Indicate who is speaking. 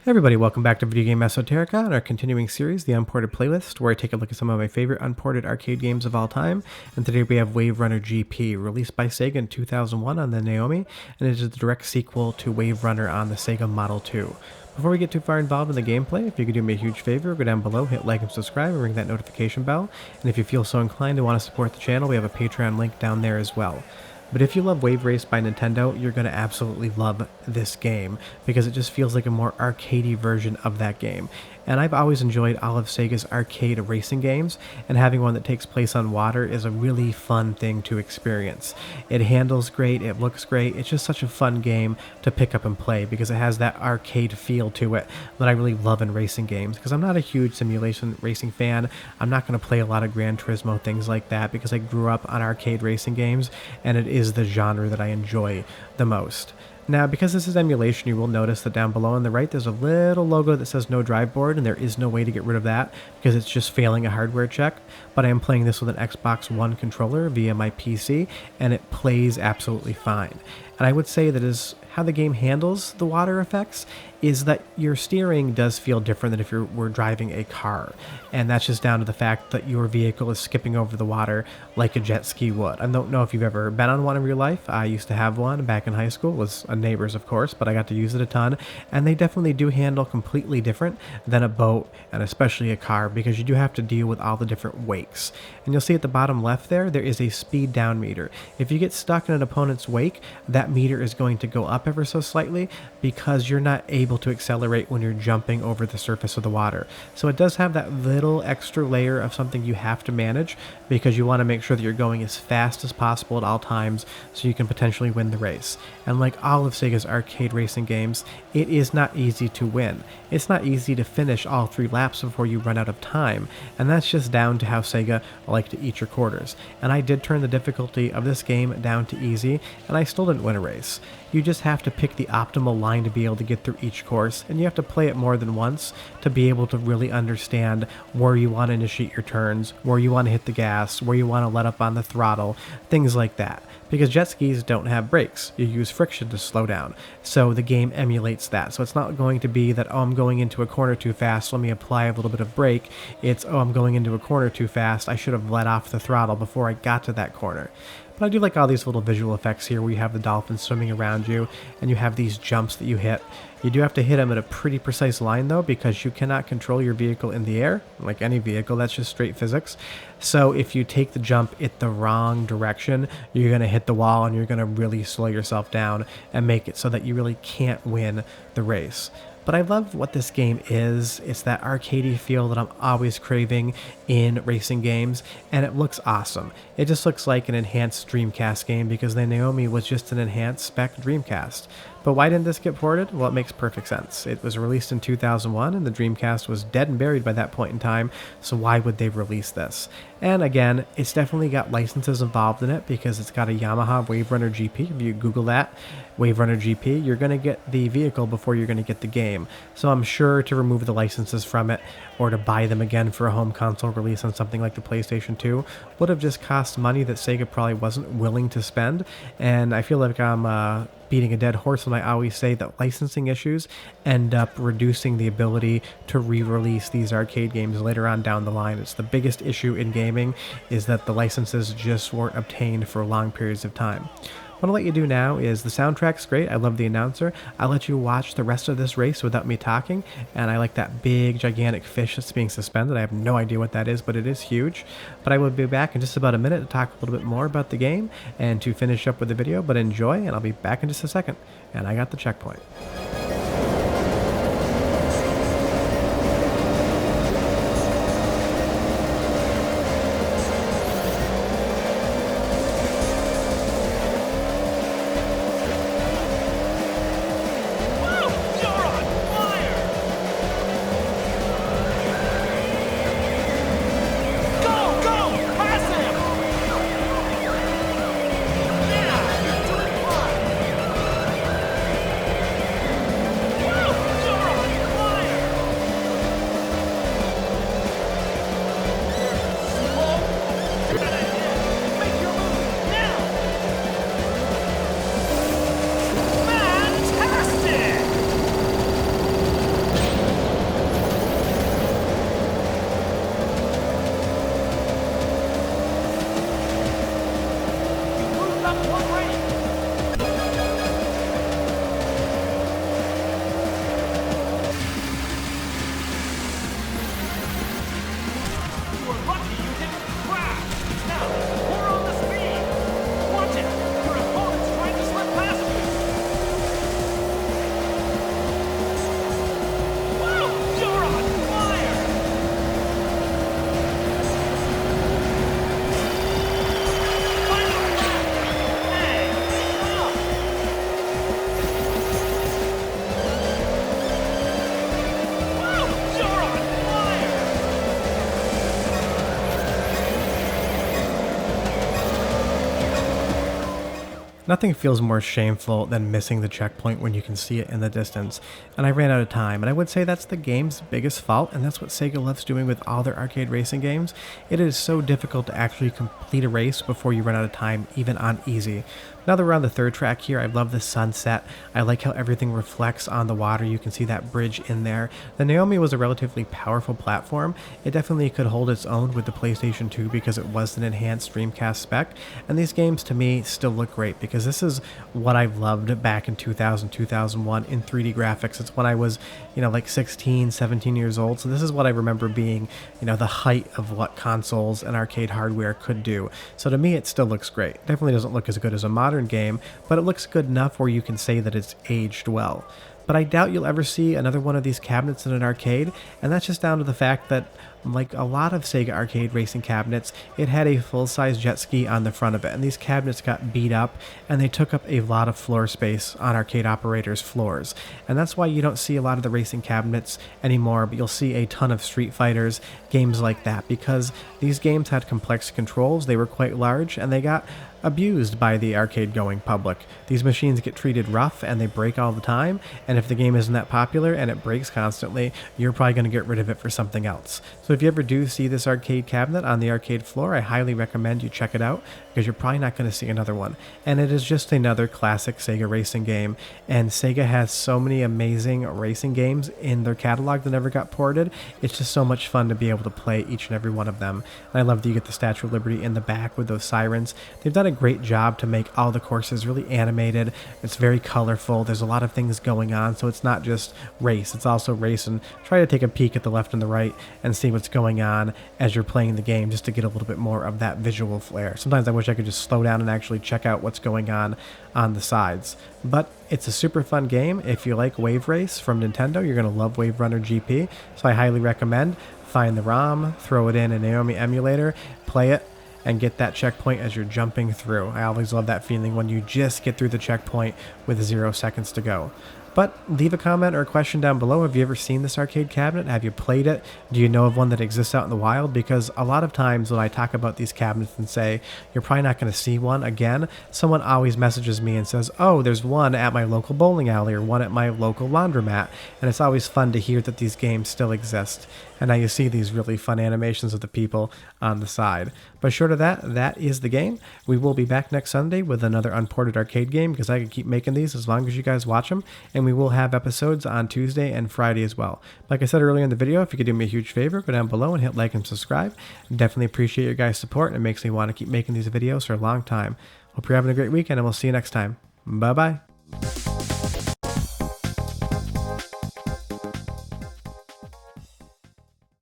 Speaker 1: Hey everybody, welcome back to Video Game Esoterica and our continuing series, the Unported playlist, where I take a look at some of my favorite unported arcade games of all time. And today we have Wave Runner GP, released by Sega in 2001 on the NAOMI, and it is the direct sequel to Wave Runner on the Sega Model 2. Before we get too far involved in the gameplay, if you could do me a huge favor, go down below, hit like and subscribe, and ring that notification bell. And if you feel so inclined to want to support the channel, we have a Patreon link down there as well. But if you love Wave Race by Nintendo, you're going to absolutely love this game, because it just feels like a more arcadey version of that game. And I've always enjoyed all of Sega's arcade racing games, and having one that takes place on water is a really fun thing to experience. It handles great, it looks great, it's just such a fun game to pick up and play, because it has that arcade feel to it that I really love in racing games, because I'm not a huge simulation racing fan. I'm not going to play a lot of Gran Turismo, things like that, because I grew up on arcade racing games, and it is the genre that I enjoy the most. Now, because this is emulation, you will notice that down below on the right, there's a little logo that says no drive board, and there is no way to get rid of that because it's just failing a hardware check. But I am playing this with an Xbox One controller via my PC, and it plays absolutely fine. And I would say that is how the game handles the water effects is that your steering does feel different than if you were driving a car. And that's just down to the fact that your vehicle is skipping over the water like a jet ski would. I don't know if you've ever been on one in real life. I used to have one back in high school. It was a neighbor's, of course, but I got to use it a ton. And they definitely do handle completely different than a boat, and especially a car, because you do have to deal with all the different wakes. And you'll see at the bottom left there is a speed down meter. If you get stuck in an opponent's wake, that meter is going to go up ever so slightly because you're not able to accelerate when you're jumping over the surface of the water. So it does have that little extra layer of something you have to manage, because you want to make sure that you're going as fast as possible at all times so you can potentially win the race. And like all of Sega's arcade racing games, it is not easy to win. It's not easy to finish all 3 laps before you run out of time, and that's just down to how Sega like to eat your quarters. And I did turn the difficulty of this game down to easy, and I still didn't win a race. You just have to pick the optimal line to be able to get through each course, and you have to play it more than once to be able to really understand where you want to initiate your turns, where you want to hit the gas, where you want to let up on the throttle, things like that. Because jet skis don't have brakes. You use friction to slow down. So the game emulates that. So it's not going to be that, oh, I'm going into a corner too fast, let me apply a little bit of brake. It's, oh, I'm going into a corner too fast, I should have let off the throttle before I got to that corner. But I do like all these little visual effects here where you have the dolphins swimming around you and you have these jumps that you hit. You do have to hit them at a pretty precise line though, because you cannot control your vehicle in the air. Like any vehicle, that's just straight physics. So if you take the jump at the wrong direction, you're going to hit the wall and you're going to really slow yourself down and make it so that you really can't win the race. But I love what this game is. It's that arcadey feel that I'm always craving in racing games, and it looks awesome. It just looks like an enhanced Dreamcast game, because the NAOMI was just an enhanced spec Dreamcast. But why didn't this get ported? Well, it makes perfect sense. It was released in 2001, and the Dreamcast was dead and buried by that point in time, so why would they release this? And again, it's definitely got licenses involved in it, because it's got a Yamaha Wave Runner GP. If you Google that, Wave Runner GP, you're going to get the vehicle before you're going to get the game. So I'm sure to remove the licenses from it, or to buy them again for a home console release on something like the PlayStation 2, would have just cost money that Sega probably wasn't willing to spend. And I feel like I'm beating a dead horse when I always say that licensing issues end up reducing the ability to re-release these arcade games later on down the line. It's the biggest issue in gaming, is that the licenses just weren't obtained for long periods of time. What I'll let you do now is, the soundtrack's great, I love the announcer, I'll let you watch the rest of this race without me talking, and I like that big gigantic fish that's being suspended. I have no idea what that is, but it is huge. But I will be back in just about a minute to talk a little bit more about the game and to finish up with the video, but enjoy, and I'll be back in just a second. And I got the checkpoint. Nothing feels more shameful than missing the checkpoint when you can see it in the distance, and I ran out of time, and I would say that's the game's biggest fault, and that's what Sega loves doing with all their arcade racing games. It is so difficult to actually complete a race before you run out of time, even on easy. Now that we're on the third track here, I love the sunset. I like how everything reflects on the water. You can see that bridge in there. The Naomi was a relatively powerful platform. It definitely could hold its own with the PlayStation 2 because it was an enhanced Dreamcast spec, and these games to me still look great because this is what I loved back in 2000, 2001 in 3D graphics. It's when I was, like 16, 17 years old. So this is what I remember being, the height of what consoles and arcade hardware could do. So to me, it still looks great. Definitely doesn't look as good as a modern game, but it looks good enough where you can say that it's aged well. But I doubt you'll ever see another one of these cabinets in an arcade, and that's just down to the fact that, like a lot of Sega arcade racing cabinets, it had a full-size jet ski on the front of it, and these cabinets got beat up, and they took up a lot of floor space on arcade operators' floors. And that's why you don't see a lot of the racing cabinets anymore, but you'll see a ton of Street Fighters, games like that, because these games had complex controls, they were quite large, and they got abused by the arcade-going public. These machines get treated rough and they break all the time, and if the game isn't that popular and it breaks constantly, you're probably going to get rid of it for something else. So if you ever do see this arcade cabinet on the arcade floor, I highly recommend you check it out because you're probably not going to see another one. And it is just another classic Sega racing game, and Sega has so many amazing racing games in their catalog that never got ported. It's just so much fun to be able to play each and every one of them. And I love that you get the Statue of Liberty in the back with those sirens. They've done a great job to make all the courses really animated. It's very colorful. There's a lot of things going on, so it's not just race. It's also race, and try to take a peek at the left and the right and see what's going on as you're playing the game just to get a little bit more of that visual flair. Sometimes I wish I could just slow down and actually check out what's going on the sides. But it's a super fun game. If you like Wave Race from Nintendo, you're going to love Wave Runner GP, so I highly recommend. Find the ROM, throw it in a Naomi emulator, play it, and get that checkpoint as you're jumping through. I always love that feeling when you just get through the checkpoint with 0 seconds to go. But leave a comment or a question down below. Have you ever seen this arcade cabinet? Have you played it? Do you know of one that exists out in the wild? Because a lot of times when I talk about these cabinets and say, you're probably not going to see one again, someone always messages me and says, oh, there's one at my local bowling alley or one at my local laundromat. And it's always fun to hear that these games still exist. And now you see these really fun animations of the people on the side. But short of that, that is the game. We will be back next Sunday with another Unported arcade game because I can keep making these as long as you guys watch them. And we will have episodes on Tuesday and Friday as well. Like I said earlier in the video, if you could do me a huge favor, go down below and hit like and subscribe. Definitely appreciate your guys' support, and it makes me want to keep making these videos for a long time. Hope you're having a great weekend, and we'll see you next time. Bye-bye.